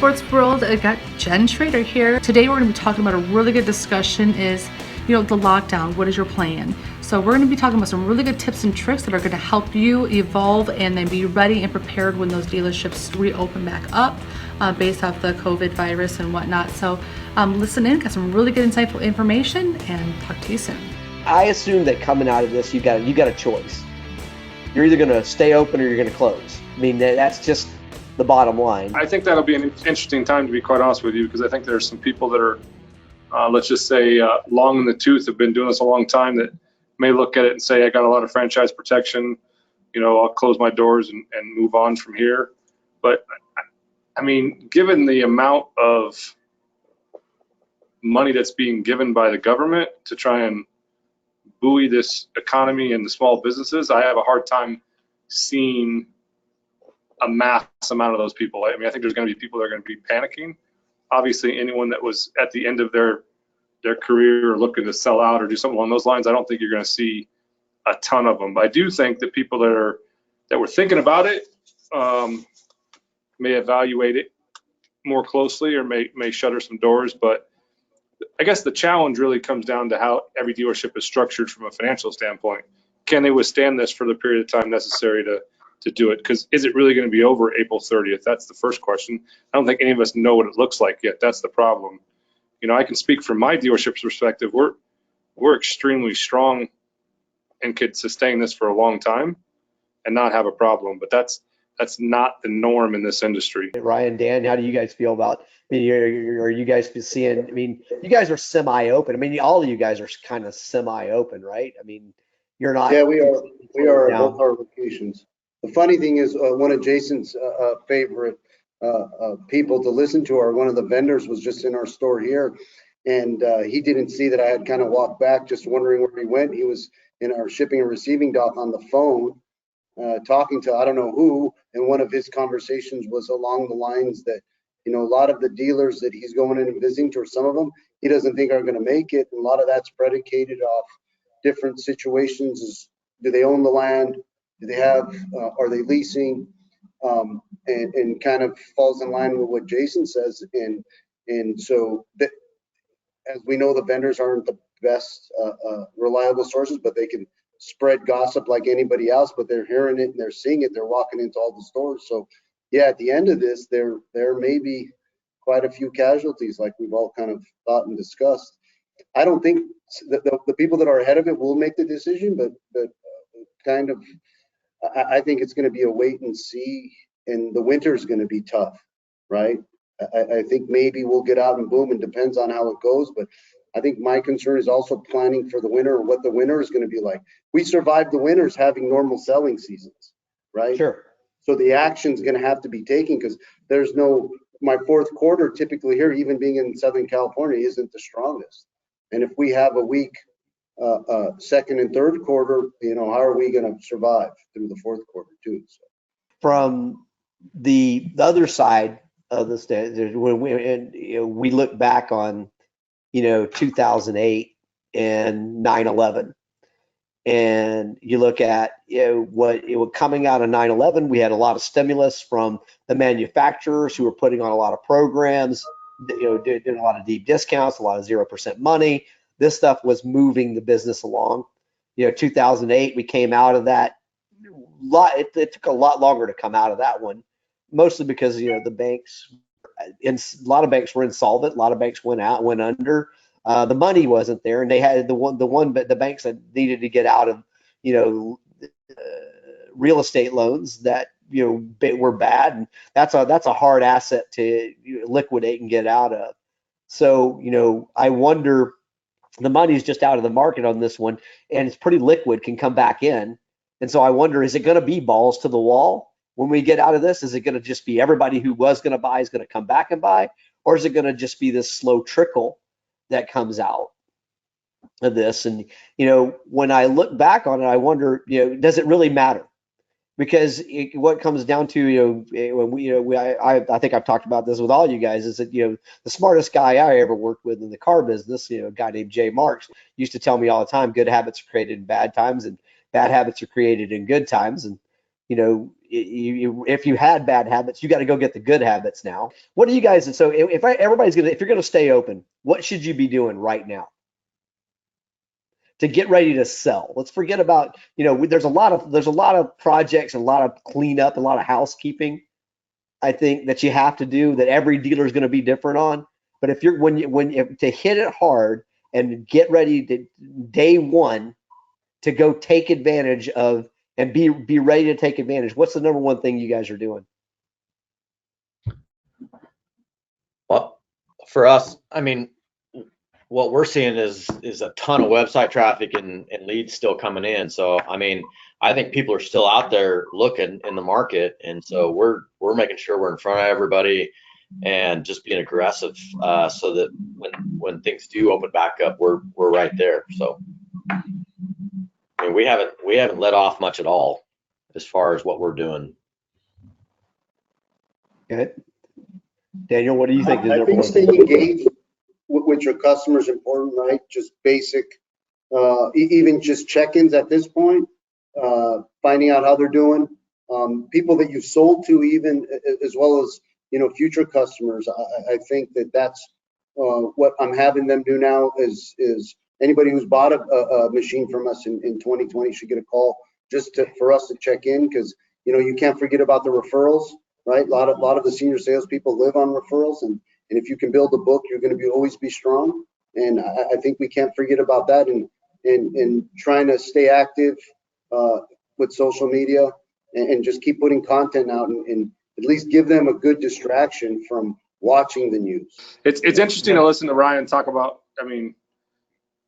Sports World. I got Jen Schrader here. Today we're going to be talking about a really good discussion is, the lockdown. What is your plan? So we're going to be talking about some really good tips and tricks that are going to help you evolve and then be ready and prepared when those dealerships reopen back up based off the COVID virus and whatnot. So listen in, got some really good insightful information, and talk to you soon. I assume that coming out of this, you got a choice. You're either going to stay open or you're going to close. I mean, that's just the bottom line. I think that'll be an interesting time, to be quite honest with you, because I think there's some people that are, let's just say, long in the tooth, have been doing this a long time, that may look at it and say, I got a lot of franchise protection, I'll close my doors and move on from here. But I mean, given the amount of money that's being given by the government to try and buoy this economy and the small businesses, I have a hard time seeing a mass amount of those people. I mean, I think there's going to be people that are going to be panicking. Obviously, anyone that was at the end of their career or looking to sell out or do something along those lines, I don't think you're going to see a ton of them. But I do think that people that were thinking about it may evaluate it more closely or may shutter some doors. But I guess the challenge really comes down to how every dealership is structured from a financial standpoint. Can they withstand this for the period of time necessary to do it? Because is it really going to be over April 30th? That's the first question. I don't think any of us know what it looks like yet. That's the problem. I can speak from my dealership's perspective. We're extremely strong and could sustain this for a long time and not have a problem. But that's not the norm in this industry. Ryan, Dan, how do you guys feel about? I mean, are you guys seeing? I mean, you guys are semi-open. I mean, all of you guys are kind of semi-open, right? I mean, you're not. Yeah, we are. We are at both our locations. The funny thing is, one of Jason's favorite people to listen to, or one of the vendors, was just in our store here, and he didn't see that I had kind of walked back, just wondering where he went. He was in our shipping and receiving dock on the phone, talking to I don't know who, and one of his conversations was along the lines that, a lot of the dealers that he's going in and visiting to, or some of them, he doesn't think are going to make it, and a lot of that's predicated off different situations. Do they own the land? Do they have, are they leasing? And kind of falls in line with what Jason says. And so that, as we know, the vendors aren't the best reliable sources, but they can spread gossip like anybody else, but they're hearing it and they're seeing it. They're walking into all the stores. So yeah, at the end of this, there may be quite a few casualties, like we've all kind of thought and discussed. I don't think the people that are ahead of it will make the decision, but kind of, I think it's going to be a wait and see, and the winter is going to be tough, right? I think maybe we'll get out and boom, and depends on how it goes. But I think my concern is also planning for the winter, or what the winter is going to be like. We survived the winters having normal selling seasons, right? Sure. So the action is going to have to be taken, because there's my fourth quarter typically here, even being in Southern California, isn't the strongest. And if we have a weak second and third quarter, how are we going to survive through the fourth quarter too? So. From the other side of the stage, when we look back on 2008 and 9/11, and you look at what coming out of 9/11, we had a lot of stimulus from the manufacturers who were putting on a lot of programs, did a lot of deep discounts, a lot of 0% money. This stuff was moving the business along. 2008, we came out of that. It took a lot longer to come out of that one, mostly because the banks, and a lot of banks were insolvent. A lot of banks went under. The money wasn't there, and they had the banks that needed to get out of real estate loans that were bad, and that's a hard asset to liquidate and get out of. So I wonder. The money's just out of the market on this one, and it's pretty liquid, can come back in. And so I wonder, is it going to be balls to the wall when we get out of this? Is it going to just be everybody who was going to buy is going to come back and buy? Or is it going to just be this slow trickle that comes out of this? And, when I look back on it, I wonder, does it really matter? Because what comes down to, when I think I've talked about this with all you guys, is that, the smartest guy I ever worked with in the car business, a guy named Jay Marks, used to tell me all the time, good habits are created in bad times and bad habits are created in good times. And, if you had bad habits, you got to go get the good habits now. What do you guys? So if you're gonna stay open, what should you be doing right now to get ready to sell? Let's forget about, there's a lot of projects, a lot of cleanup, a lot of housekeeping, I think, that you have to do, that every dealer is going to be different on. But if you're to hit it hard and get ready to day one to go take advantage of and be ready to take advantage, what's the number one thing you guys are doing? Well, for us, I mean, what we're seeing is a ton of website traffic and leads still coming in. So, I mean, I think people are still out there looking in the market, and so we're making sure we're in front of everybody and just being aggressive, so that when things do open back up, we're right there. So, I mean, we haven't let off much at all as far as what we're doing. Okay. Daniel, what do you think? I think staying engaged with your customers is important, right? Just basic, even just check-ins at this point, finding out how they're doing. People that you've sold to, even as well as future customers. I think that's what I'm having them do now. Is anybody who's bought a machine from us in 2020 should get a call just for us to check in, because you can't forget about the referrals, right? A lot of the senior salespeople live on referrals, and if you can build a book, you're going to always be strong. And I think we can't forget about that, and trying to stay active with social media, and just keep putting content out, and at least give them a good distraction from watching the news. It's interesting to listen to Ryan talk about. I mean,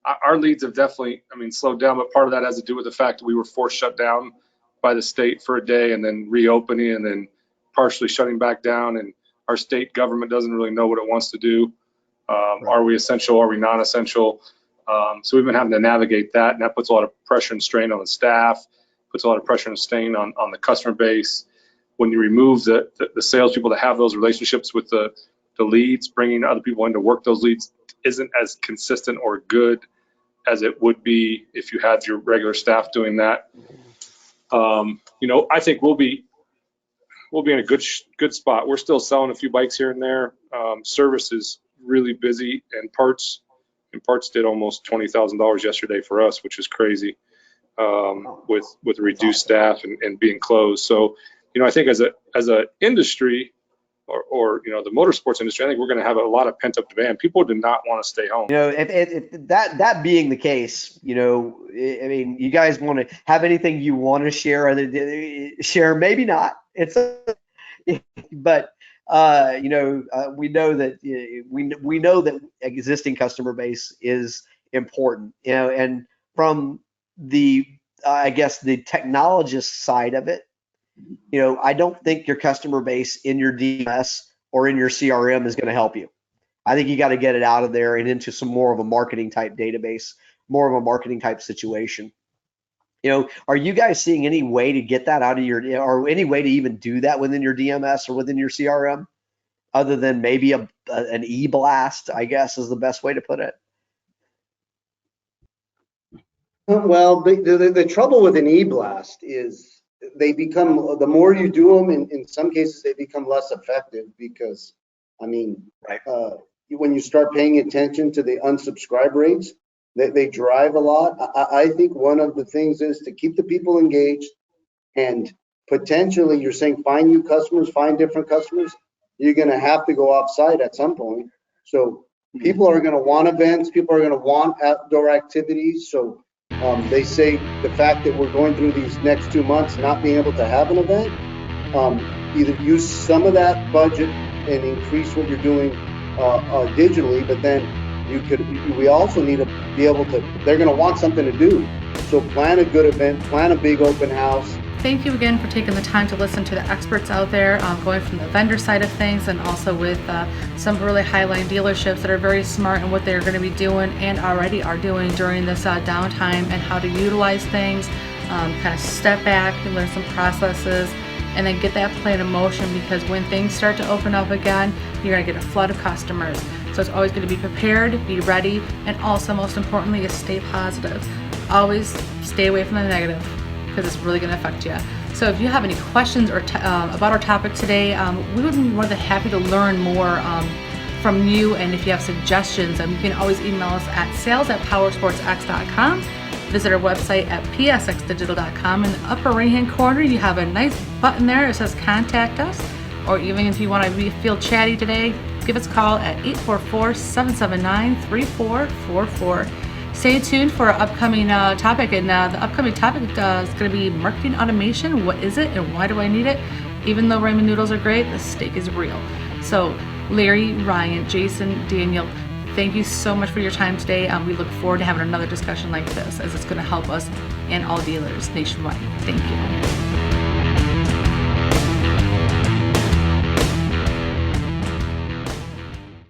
our leads have definitely, slowed down, but part of that has to do with the fact that we were forced shut down by the state for a day, and then reopening, and then partially shutting back down, and our state government doesn't really know what it wants to do. Are we essential? Are we non-essential? So we've been having to navigate that, and that puts a lot of pressure and strain on the staff, puts a lot of pressure and strain on the customer base. When you remove the salespeople that have those relationships with the leads, bringing other people in to work those leads isn't as consistent or good as it would be if you had your regular staff doing that. I think we'll be in a good spot. We're still selling a few bikes here and there. Service is really busy, and parts did almost $20,000 yesterday for us, which is crazy, with reduced staff and being closed. So, I think as a industry, or the motorsports industry, I think we're going to have a lot of pent up demand. People do not want to stay home. If that being the case, you guys want to have anything you want to share? Share, maybe not. But we know that existing customer base is important. And from the technologist side of it, I don't think your customer base in your DMS or in your CRM is going to help you. I think you got to get it out of there and into some more of a marketing type database, more of a marketing type situation. Are you guys seeing any way to get that out of or any way to even do that within your DMS or within your CRM, other than maybe an e-blast, I guess is the best way to put it? Well, the trouble with an e-blast is they become, the more you do them, in some cases they become less effective, because when you start paying attention to the unsubscribe rates, they drive a lot. I think one of the things is to keep the people engaged, and potentially, you're saying find new customers, find different customers. You're going to have to go off-site at some point. So people are going to want events. People are going to want outdoor activities. So they say the fact that we're going through these next 2 months not being able to have an event, either use some of that budget and increase what you're doing digitally, but then we also need to be able to, they're going to want something to do. So plan a good event, plan a big open house. Thank you again for taking the time to listen to the experts out there, going from the vendor side of things, and also with some really high-line dealerships that are very smart in what they're going to be doing and already are doing during this downtime, and how to utilize things, kind of step back and learn some processes, and then get that plan in motion, because when things start to open up again, you're going to get a flood of customers. So it's always going to be prepared, be ready, and also, most importantly, is stay positive. Always stay away from the negative, because it's really going to affect you. So if you have any questions or about our topic today, we would be more than happy to learn more from you. And if you have suggestions, you can always email us at sales@powersportsx.com. Visit our website at psxdigital.com. In the upper right-hand corner, you have a nice button there. It says Contact Us. Or even if you want to feel chatty today, give us a call at 844-779-3444. Stay tuned for our upcoming topic. And the upcoming topic is going to be marketing automation. What is it and why do I need it? Even though ramen noodles are great, the steak is real. So Larry, Ryan, Jason, Daniel, thank you so much for your time today. We look forward to having another discussion like this, as it's going to help us and all dealers nationwide. Thank you.